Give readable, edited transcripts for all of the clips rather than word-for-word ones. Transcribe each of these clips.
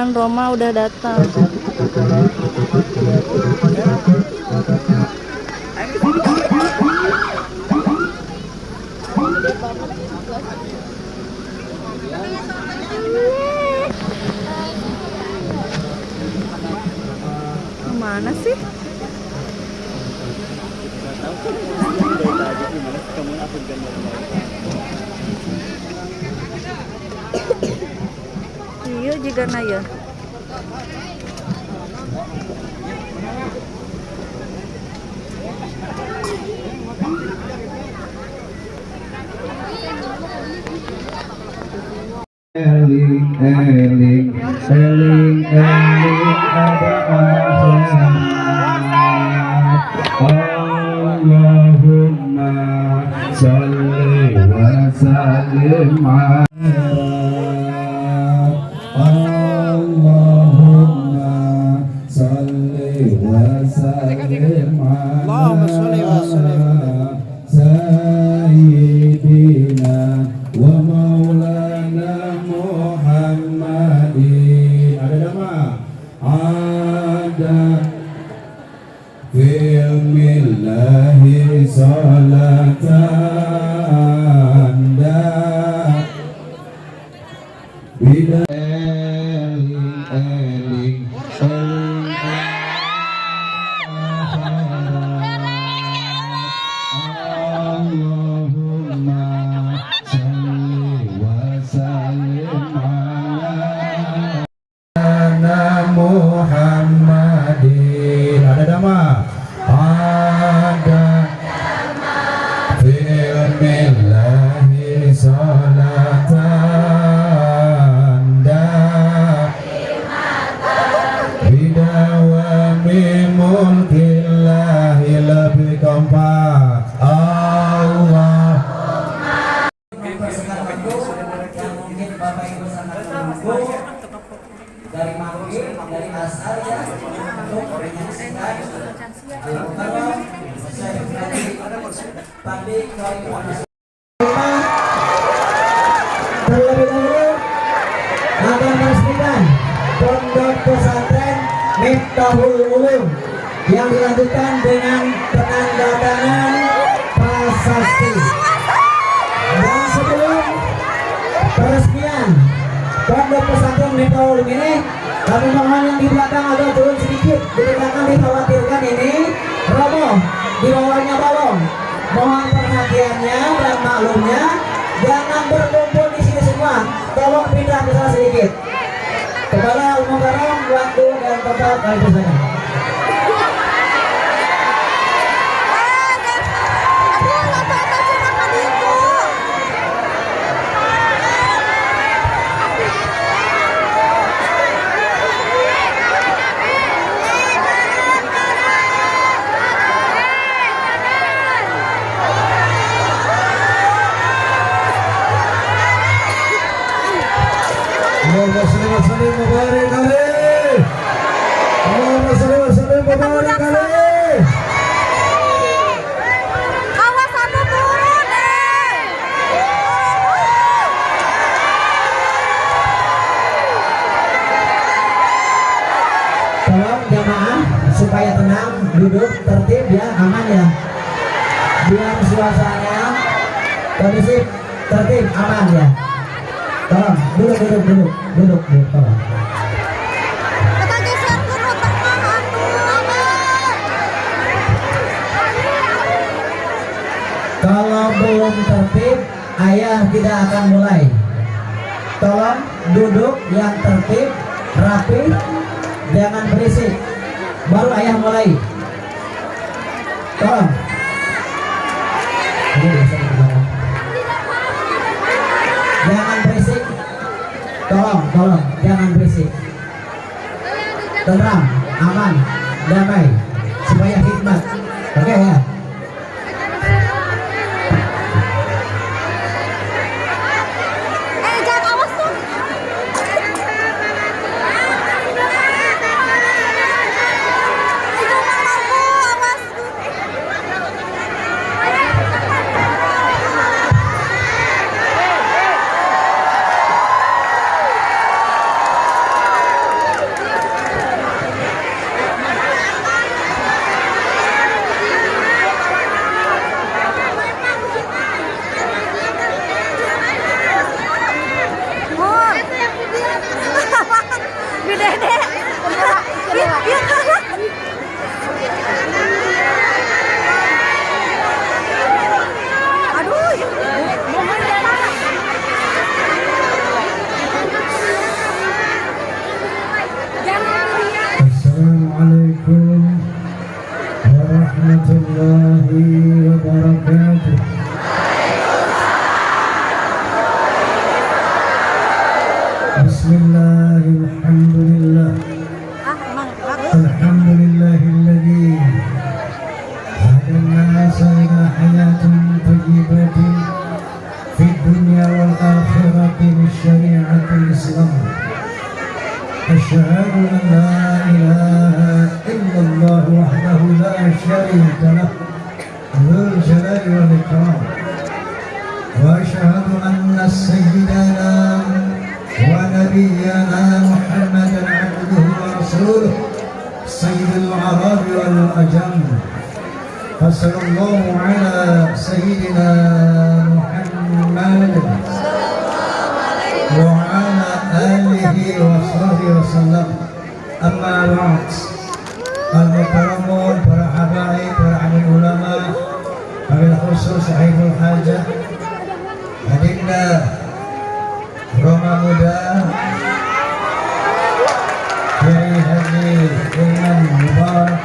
teman-teman, Roma udah datang. Kemana sih? Iya juga naya. Eling eling eling eling ada Allahumma sholli wa sallim Allahumma sholli wa sallim Allahumma sholli wa sallim sayyidina wa maulana Muhammadin. Ada nama ada Bismillahi salatan bila eling eling Allahumma salli wa sallim ala Muhammadin. Ada nama ada Bismillahi salatan bidawami mulkillahi lebih kompak Allah. Dari maghrib, dari asar ya, untuk menyaksikan terlebih dahulu akan meresmikan Pondok Pesantren Miftahul Ulum yang dilanjutkan dengan penandatangan prasasti. Dan sebelum peresmian Pondok Pesantren Miftahul Ulum ini, kami mohon yang di belakang agak turun sedikit, di belakang dikhawatirkan ini roboh, di bawahnya bolong. Mohon perhatiannya dan maklumnya, jangan berkumpul di sini semua, tolong pindah ke sana sedikit. Kepada Al-Mukarram, waktu dan tempat kami persilakan. Allahumma sholli wa sallim wa barik alaihi. Allahumma sholli wa sallim wa barik alaihi. Awas satu turun Tolong jamaah supaya tenang, duduk tertib ya, aman ya. Biar suasananya kondusif, tertib, aman ya. Tolong duduk tolong. Kita geser dulu tengah. Kalau belum tertib, ayah tidak akan mulai. Tolong duduk yang tertib, rapi, jangan berisik. Baru ayah mulai. Tolong. Jangan berisik. Tolong, jangan berisik. Tenang, aman, damai, supaya hikmat. Oke ya. Jangan awas tuh. الحمد لله الذي هدى الناس إلى حياة طيبة في الدنيا والآخرة بالشريعة الإسلام. أشهد أن لا إله إلا الله وحده لا شريك له ذو الجلال والإكرام. وأشهد أن سيدنا ونبينا محمدا عبده ورسوله سيد العرب والأجم. فصلى الله على سيدنا محمد وعلى آله وصحبه وسلم. أما بعد, al-mukarramun, para habaib, para alim ulama, wabil khusus sahibul hajah, adinda Roma muda Kiai Haji Iman Mubarak,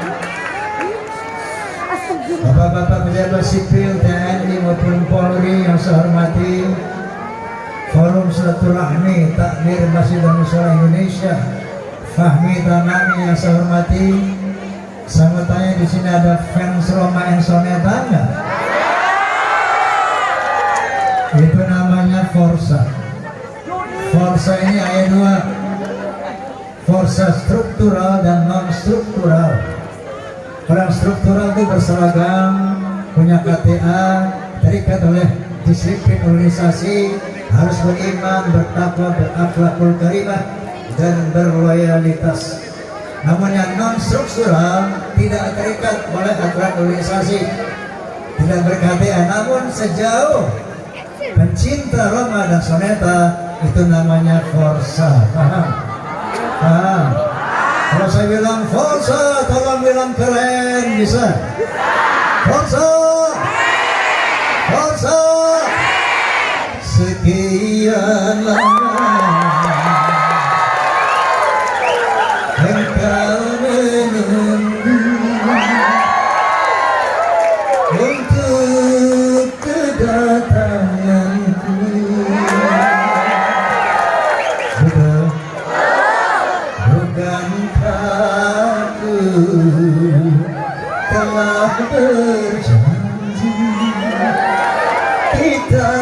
bapak-bapak pejabat sipil TNI maupun Polri yang saya hormati, Forum Silaturahmi Takmir Masjid dan Musyola Indonesia, Fahmi Tamami yang saya hormati. Saya mau tanya, di sini ada fans Roma yang Soneta enggak? Itu namanya Forza. Forza ini ada dua, Forza struktural dan non struktural. Orang struktural itu berseragam, punya KTA, terikat oleh disiplin organisasi, harus beriman, bertakwa, berakhlakul karimah, dan berloyalitas. Namun yang non struktural tidak terikat oleh aturan organisasi, tidak ber-KTA, namun sejauh pencinta Roma dan Soneta, itu namanya Forza. Paham? Paham? Kalau saya bilang Forza, tolong bilang keren, bisa? Forza! Forza! Sekian lama engkau menunggu untuk kedatanganku. Bukankah aku telah berjanji kita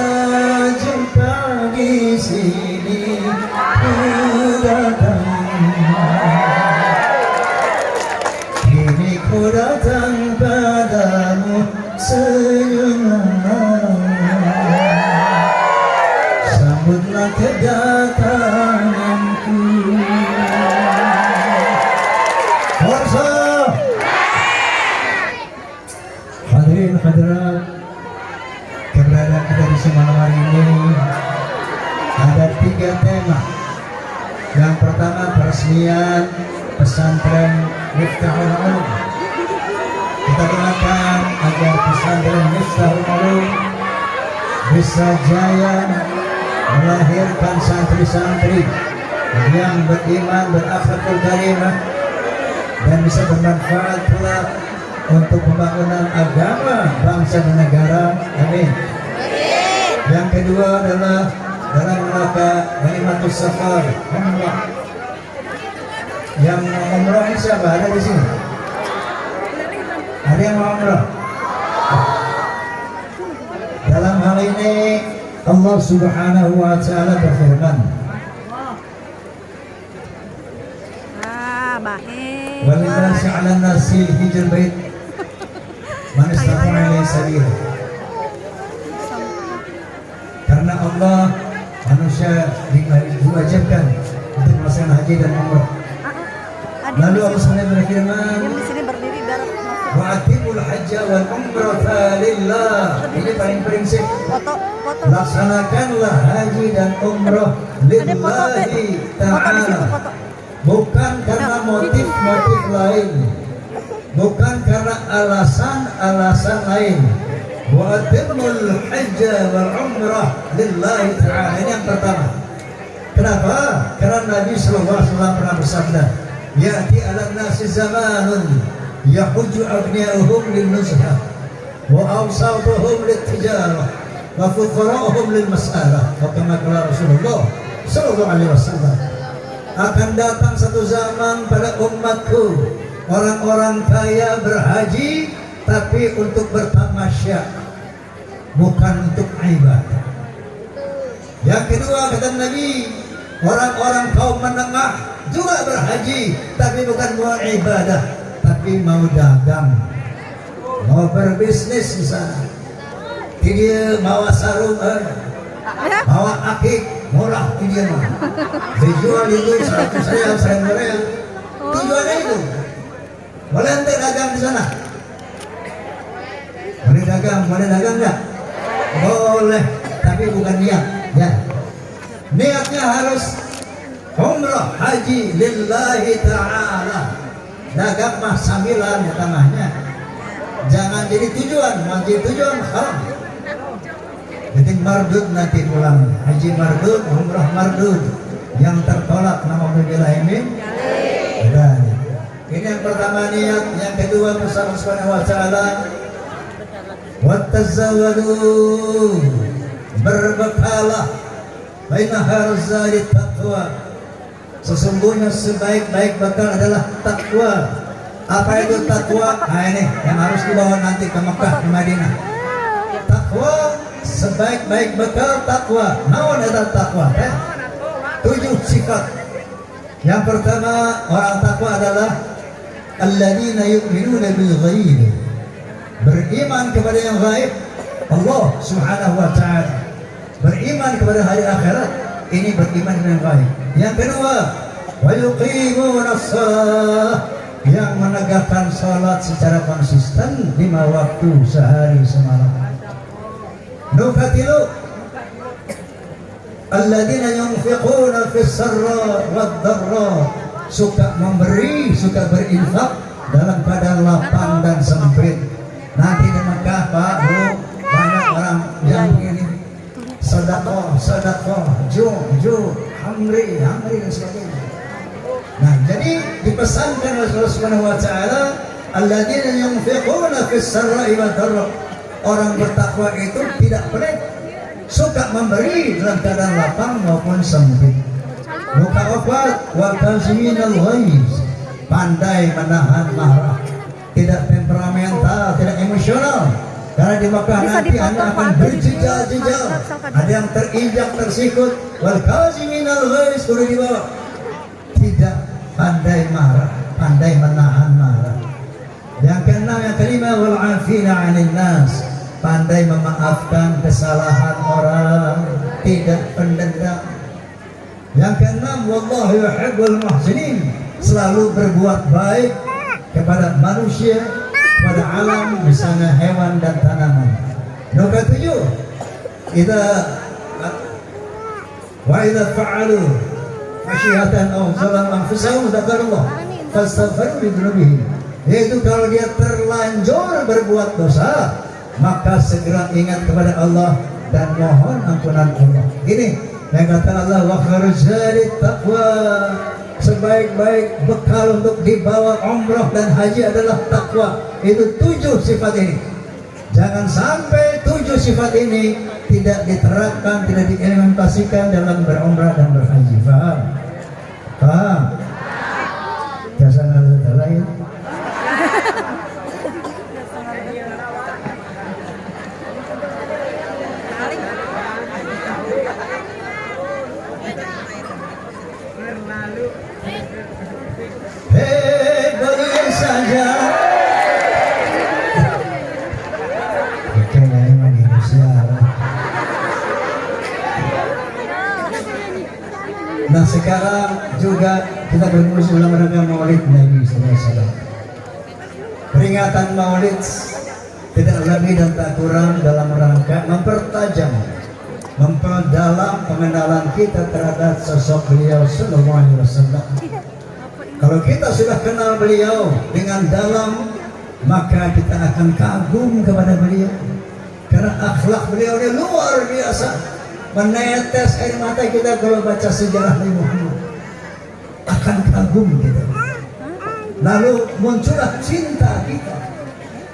jumpa di sini, ku datang. Kini ku datang padamu senyuman, sambutlah kedatanganku. Forza! Hadirin hadirat, keberadaan kita di sini malam hari ini ada 3 tema. Yang pertama, peresmian pesantren Miftahul Ulum. Kita doakan agar pesantren Miftahul Ulum bisa jaya melahirkan santri-santri yang beriman, berakhlakul karimah, dan bisa bermanfaat pula untuk pembangunan agama bangsa dan negara. Amin. Yang kedua adalah dalam rangka Ghanimatus Safar, umrah. Yang mau umrah ini siapa? Ada di sini? Ada yang mau umrah? Dalam hal ini Allah Subhanahu wa taala berfirman, Bahe. "Walillahi 'alan nasi hijjul bait man istata'a ilaihi sabila." Karena Allah, manusia diwajibkan untuk melaksanakan haji dan umrah. Lalu Allah SWT berfirman, Yang di sini berdiri biar masuk. "Wa'atibul hajja wal umrata lillah." Ini paling prinsip. Foto. Laksanakanlah haji dan umrah lillahi ta'ala. Bukan karena motif-motif lain, bukan karena alasan-alasan lain. Wa'atimul hajja wal umrah lillahi ta'ala. Ini yang pertama. Kenapa? Karena Nabi SAW pernah bersabda, "Ya'ti 'alan nasi zamanun yahujju aghniya'uhum lin-nuzhah wa awsatuhum lit-tijarah wa fuqara'uhum lil-mas'alah." Kama qala Rasulullah sallallahu alaihi wasallam. akan datang satu zaman pada umatku, orang-orang kaya berhaji tapi untuk bertamasya, bukan untuk ibadah. Yang kedua kata Nabi, orang-orang kaum menengah juga berhaji tapi bukan mau ibadah, tapi mau dagang, mau berbisnis di sana. Dia bawa sarung, bawa akik, murah dia mah. Dijual itu 100 rial, 1000 rial. Tujuannya itu. Boleh ente dagang di sana? Boleh dagang enggak? Boleh, tapi bukan niat. Ya. Niatnya harus umrah haji lillahi ta'ala. Dagang mah sambilan utamanya. Jangan jadi tujuan, jadi tujuan haram. Jadi mardud nanti pulang, haji mardud, umrah mardud, yang tertolak nama ini. Ini yang pertama niat, yang kedua Allah Subhanahu wa taala wattazawwadu, berbekalah, baina harzali taqwa. Sesungguhnya sebaik-baik bekal adalah takwa. Apa itu takwa? Nah ini yang harus dibawa nanti ke Mekah, ke Madinah. Takwa, sebaik-baik bekal takwa. Naon eta takwa? 7 sifat. Yang pertama, orang takwa adalah alladzina yu'minuna bil ghaib. Beriman kepada yang gaib, Allah Subhanahu wa taala. Beriman kepada hari akhirat, ini beriman dengan gaib. Yang kedua, wa yuqimuna shalah, yang menegakkan salat secara konsisten 5 waktu sehari semalam. Nukatilu alladzina yunfiquna fis sarra wad dharra, suka memberi, suka berinfak dalam keadaan lapang dan sempit. Nanti di Mekah Pak Bu, banyak orang yang begini, sedekah, hamri dan sebagainya. Nah, jadi dipesankan Rasulullah Subhanahu wa taala, alladzina yunfiquna fis sarra'i wad dharra. Orang bertakwa itu tidak pelit, suka memberi dalam keadaan lapang maupun sempit. Muka obat wa kaziminal ghaiz, pandai menahan marah, tidak temperamental, tidak emosional. Karena di Makkah nanti Anda akan berjejal-jejal, ada yang terinjak, tersikut. Wal kaziminal ghaiz sudah dibawa. Tidak pandai marah, pandai menahan marah. Yang keenam, yang kelima, wal afina 'anil nas, pandai memaafkan kesalahan orang, tidak pendendam. Yang keenam, wallahu yuhibbul muhsinin, selalu berbuat baik kepada manusia, kepada alam, misalnya hewan dan tanaman. Nomor 7, idza fa'alu masyihatan aw zalam anfusahum dzakarullah fastaghfiru li dzunubihim, yaitu kalau dia terlanjur berbuat dosa, maka segera ingat kepada Allah dan mohon ampunan Allah. Ini yang kata Allah, wa khairuz taqwa, sebaik-baik bekal untuk dibawa umrah dan haji adalah takwa. Itu 7 sifat ini. Jangan sampai 7 sifat ini tidak diterapkan, tidak diimplementasikan dalam berumrah dan berhaji. Paham? Paham? Jasa Allah lain. Beri saja. Kayaknya ini manusia. Nah sekarang juga kita bermusuh dalam rangka Maulid Nabi SAW. Peringatan Maulid tidak lebih dan tak kurang dalam rangka mempertajam, memperdalam pengenalan kita terhadap sosok beliau Sallallahu Alaihi Wasallam. Kalau kita sudah kenal beliau dengan dalam, maka kita akan kagum kepada beliau. Karena akhlak beliau ini luar biasa, menetes air mata kita kalau baca sejarah Nabi Muhammad. Akan kagum kita. Lalu muncullah cinta kita.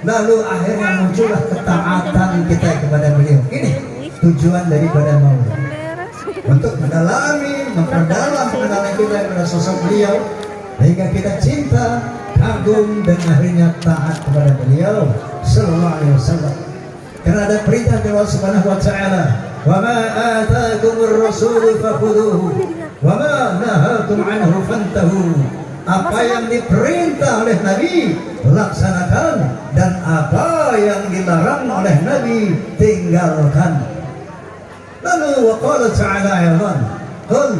Lalu akhirnya muncullah ketaatan kita kepada beliau. Ini tujuan daripada Maulid, untuk mendalami memperdalam pengenalan kita kepada sosok beliau sehingga kita cinta, kagum dan akhirnya taat kepada beliau sallallahu alaihi wasallam. Karena ada perintah dari Allah Subhanahu wa taala, "Wa ma ataakumur rasulu fakhudhuhu wa ma nahakum anhu fantahu." Apa yang diperintah oleh Nabi laksanakan, dan apa yang dilarang oleh Nabi tinggalkan. Lalu wa qala ta'ala aydan, "Qul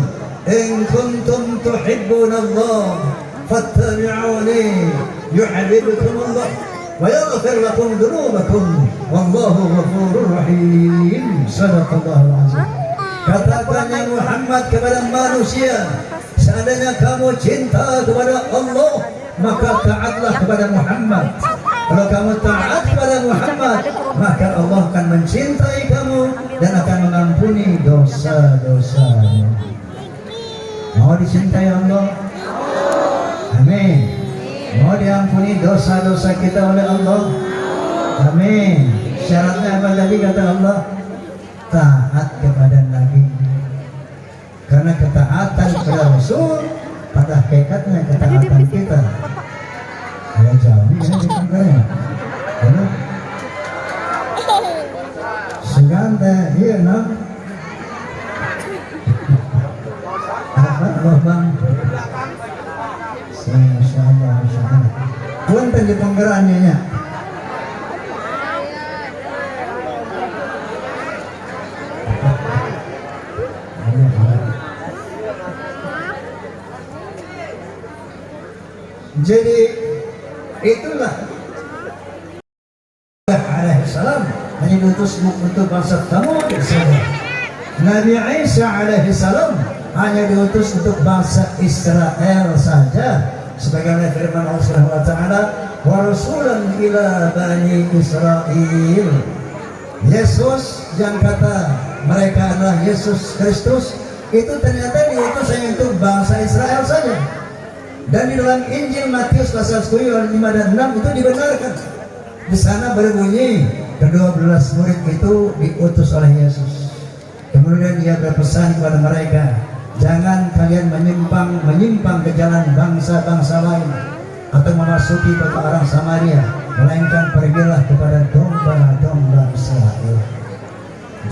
in kuntum tuhibbuna Allah fattabi'uni yuhibbukum Allah wa yaghfir lakum dhunubakum wallahu ghafurur rahim." Shadaqallahu azim. Katakan ya Muhammad kepada manusia, seandainya kamu cinta kepada Allah, maka taatlah kepada Muhammad. Kalau kamu taat kepada Muhammad, maka Allah akan mencintai kamu dan akan mengampuni dosa-dosamu. Mau dicintai Allah? Amin. Mau diampuni dosa-dosa kita oleh Allah? Amin. Syaratnya apa tadi kata Allah? Taat kepada Nabi. Karena ketaatan kepada Rasul pada hakikatnya ketaatan kita. Ya jauh ini ditangkapnya. Karena segante iya nak. Apa bang? Masya Allah, Masya Allah. Punten di penggerannya nya. Jadi itulah alaihissalam hanya diutus untuk bangsa Thamud saja. Nabi Isa alaihissalam hanya diutus untuk bangsa Israel saja. Sebagaimana firman Allah Subhanahu wa taala, "Wa rasulan ila bani Israil." Yesus yang kata mereka adalah Yesus Kristus itu ternyata diutus hanya untuk bangsa Israel saja. Dan di dalam Injil Matius pasal 10 ayat 5 dan 6 itu dibenarkan. Di sana berbunyi ke-12 murid itu diutus oleh Yesus. Kemudian dia berpesan kepada mereka, jangan kalian menyimpang ke jalan bangsa-bangsa lain atau memasuki kota orang Samaria, melainkan pergilah kepada domba-domba Israel.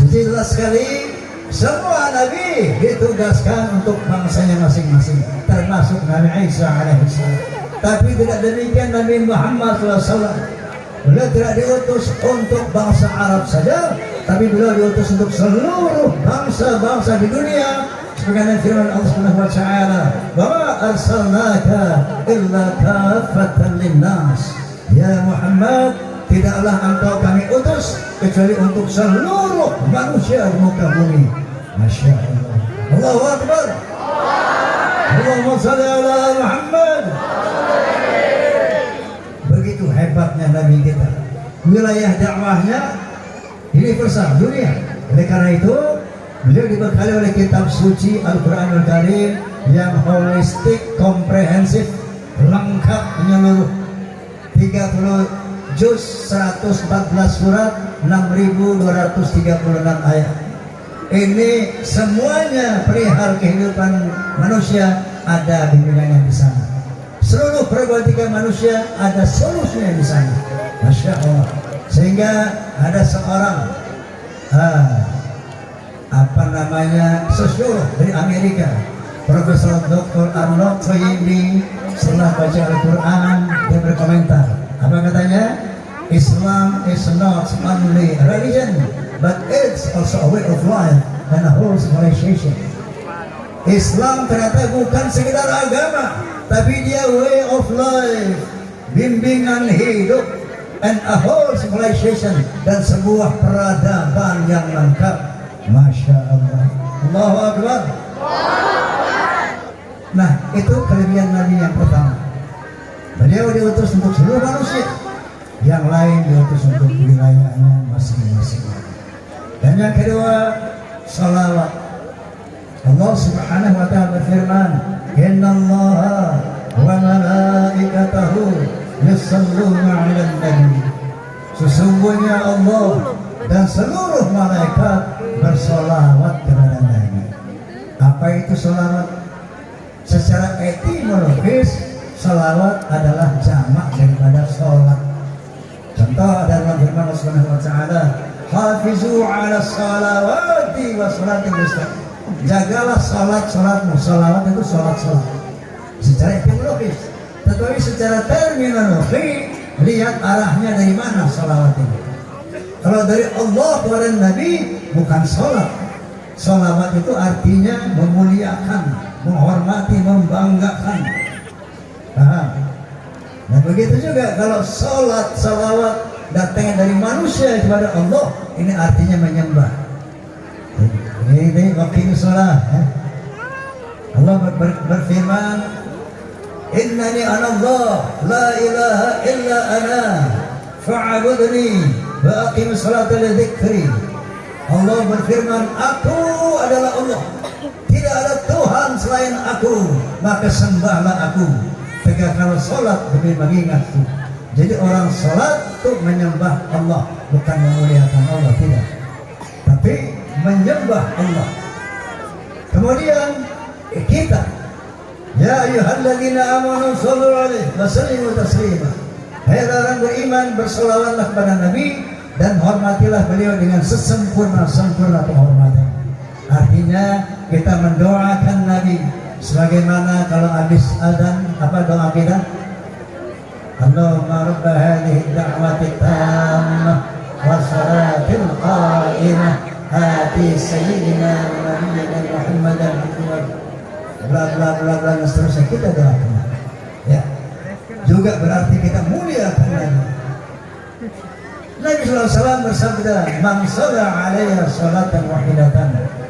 Jadi jelas sekali semua nabi ditugaskan untuk bangsanya masing-masing, termasuk Nabi Isa alaihissalam. Tapi tidak demikian Nabi Muhammad SAW. Beliau tidak diutus untuk bangsa Arab saja, tapi beliau diutus untuk seluruh bangsa-bangsa di dunia. Sebagaimana firman Allah Subhanahu wa taala, "Wa ma arsalnaka illa kaffatan lin-nas." Ya Muhammad, tidaklah engkau kami utus kecuali untuk seluruh manusia di muka bumi. Masya Allah. Allahu Akbar. Allahumma salli ala Muhammad. Begitu hebatnya Nabi kita. Wilayah dakwahnya universal dunia. Oleh karena itu beliau dibekali oleh kitab suci Al-Quranul Karim yang holistik, komprehensif, lengkap, menyeluruh. 30 juz, 114 surat, 6.236 ayat. Ini semuanya perihal kehidupan manusia ada bimbingannya di sana. Seluruh problematika manusia ada solusinya di sana. Masya Allah. Sehingga ada seorang sosiolog dari Amerika, Profesor Dr. Arnold Toynbee, setelah baca Al-Quran dia berkomentar. Apa katanya? Islam is not only a religion, but it's also a way of life and a whole civilization. Islam ternyata bukan sekedar agama, tapi dia way of life, bimbingan hidup, and a whole civilization, dan sebuah peradaban yang lengkap. Masya Allah. Allahu Akbar. Nah, itu kelebihan Nabi yang pertama. Beliau diutus untuk seluruh manusia, yang lain diutus untuk wilayahnya masing-masing. Dan yang kedua, salawat. Allah Subhanahu wa ta'ala berfirman, "Innallaha wa malaikatahu yusalluna 'alan nabi." Sesungguhnya Allah dan seluruh malaikat bersolawat kepada Nabi. Apa itu sholawat? Secara etimologis, sholawat adalah jamak daripada sholat. Contoh ada dalam firman Allah Subhanahu wa taala, "Hafizu 'ala sholawati wa sholatil wusta." Jagalah salat-salatmu. Sholawat itu salat-salat. Secara etimologis. Tetapi secara terminologi, lihat arahnya dari mana sholawat itu. Kalau dari Allah kepada Nabi, bukan sholat. Sholawat itu artinya memuliakan, menghormati, membanggakan. Paham? Nah begitu juga kalau sholat, sholawat datangnya dari manusia kepada Allah, ini artinya menyembah. Ini waktu sholat. Allah berfirman, Innani anallah, la ilaha illa ana, fa'abudni, wa aqim salata li dzikri. Allah berfirman, aku adalah Allah, tidak ada Tuhan selain aku, maka sembahlah aku, tegakkanlah salat demi mengingatku. Jadi orang salat itu menyembah Allah, bukan memuliakan Allah, tidak, tapi menyembah Allah. Kemudian kita, ya ayyuhalladzina amanu shallu alaihi wa sallimu taslima. Hai orang beriman, bersolawatlah kepada Nabi dan hormatilah beliau dengan sesempurna-sempurna penghormatan. Artinya kita mendoakan Nabi sebagaimana kalau habis adzan, apa doa kita? Allahumma rabb hadhihi ad-da'wati tammah wa salatil qa'imah hati sayyidina wa nabiyyina Muhammadan bla bla bla bla dan seterusnya kita doakan. Ya. Juga berarti kita muliakan Nabi. Nabi sallallahu alaihi wasallam bersabda, "Man shalla 'alaiya shalatan wahidatan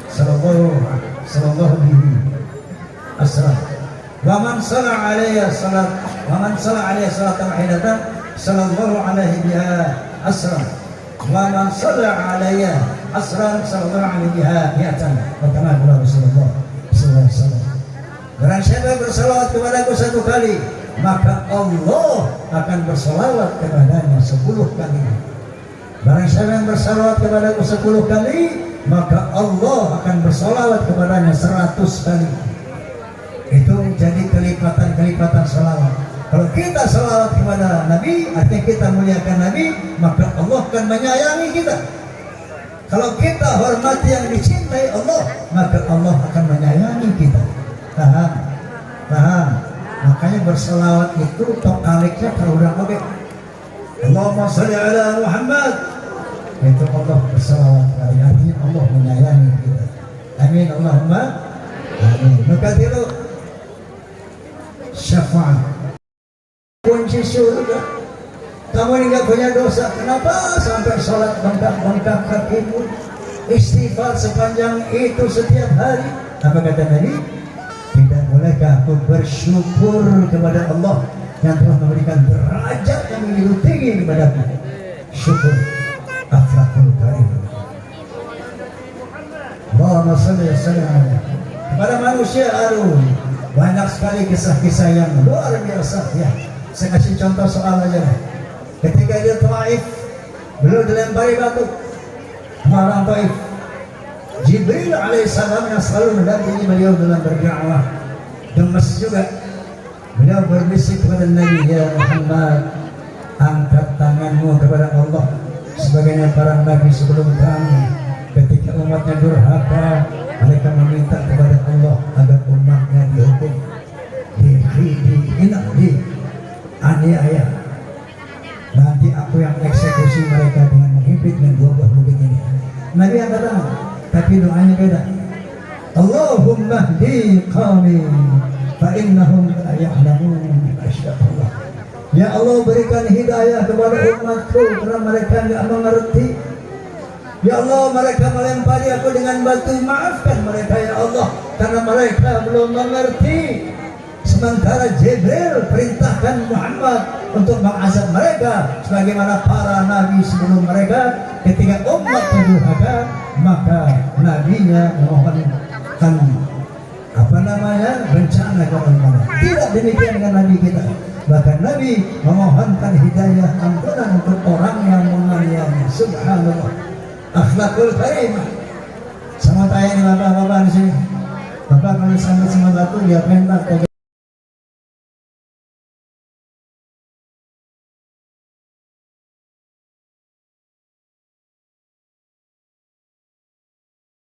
sallallahu bihi asra. Wa man shalla 'alaiya salatan wahidatan sallallahu alaihi biha asra. Wa man shalla 'alaiya asran sallallahu alaihi biha mi'atan." Kata Rasulullah sallallahu alaihi wasallam. Barang siapa bersalawat kepadaku 1 kali, maka Allah akan bersalawat kepadanya 10 kali. Barang siapa yang bersalawat kepadaku 10 kali, maka Allah akan bersalawat kepadanya 100 kali. Itu jadi kelipatan-kelipatan salawat. Kalau kita salawat kepada Nabi, artinya kita muliakan Nabi, maka Allah akan menyayangi kita. Kalau kita hormati yang dicintai Allah, maka Allah akan menyayangi kita. Paham? Makanya berselawat itu tokaliknya kalau udah oke. Allahumma sholli ala Muhammad. Itu Allah berselawat. Artinya Allah menyayangi kita. Amin. Allahumma amin. Maka itu syafaat kunci surga. Kamu ini gak punya dosa, kenapa sampai sholat bengkak-bengkak kakimu, istighfar sepanjang itu setiap hari? Apa kata Nabi? Tidak bolehkah aku bersyukur kepada Allah yang telah memberikan derajat yang begitu tinggi kepadaku? Syukur akhlakul karim. Allahumma shalli wa sallim alaihi. Kepada manusia banyak sekali kisah-kisah yang luar biasa. Ya, saya kasih contoh soal aja. Ketika dia Taif, beliau dilempari batu orang Taif. Jibril alaihissalam yang selalu mendampingi beliau dalam berdakwah, gemes juga. Beliau berbisik kepada Nabi, ya Muhammad, angkat tanganmu kepada Allah sebagaimana para nabi sebelum kamu. Ketika umatnya durhaka, mereka meminta kepada Allah agar umatnya dihukum, aniaya. Nanti aku yang eksekusi mereka dengan menghimpit dengan 2 buah bukit ini. Nabi angkat tangan, tapi doanya beda. Allahumma hdi qawmi fa innahum la ya'lamun. Masyaallah. Ya Allah, berikan hidayah kepada umatku karena mereka tidak mengerti. Ya Allah, mereka melempari aku dengan batu, maafkan mereka ya Allah karena mereka belum mengerti. Sementara Jibril perintahkan Muhammad untuk mengazab mereka sebagaimana para nabi sebelum mereka. Ketika umat terdurhaka, maka nabinya memohonkan bencana kepada umat. Tidak demikian dengan nabi kita. Bahkan nabi memohonkan hidayah ampunan untuk orang yang menganiaya. Subhanallah, akhlakul karimah. Sama tanya bapak-bapak di sini. Bapak kalau sangat semangat tuh ya pentak